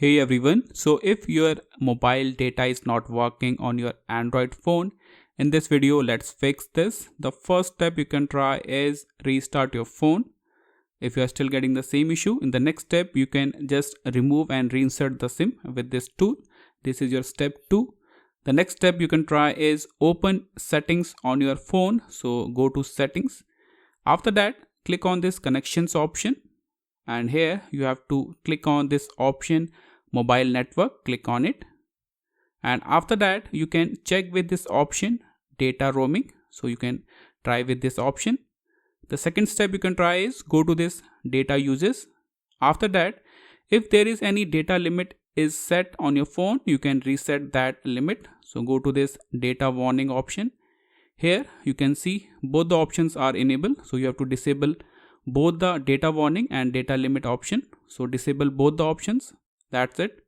Hey everyone, so if your mobile data is not working on your Android phone, in this video let's fix this. The first step you can try is restart your phone. If you are still getting the same issue, in the next step you can just remove and reinsert the SIM with this tool. This is your step 2. The next step you can try is open settings on your phone. So go to settings. After that, click on this connections option. And here you have to click on this option mobile network, click on it, and after that you can check with this option data roaming. So you can try with this option. The second step you can try is go to this data uses. After that, if there is any data limit is set on your phone, you can reset that limit. So go to this data warning option. Here you can see both the options are enabled, so you have to disable both the data warning and data limit option. So disable both the options. That's it.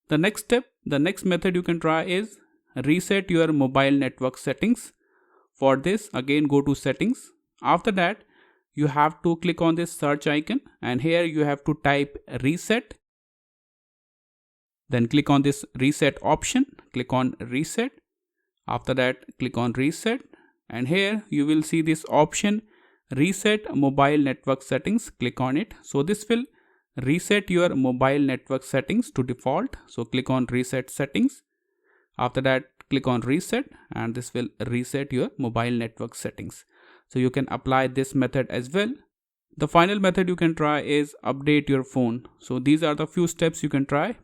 The next step, the next method you can try is reset your mobile network settings. For this, again go to settings. After that, you have to click on this search icon, and here you have to type reset. Then click on this reset option, click on reset. After that, click on reset, and here you will see this option reset mobile network settings. Click on it. So this will reset your mobile network settings to default. So click on reset settings. After that, click on reset, and this will reset your mobile network settings. So you can apply this method as well. The final method you can try is update your phone. So these are the few steps you can try.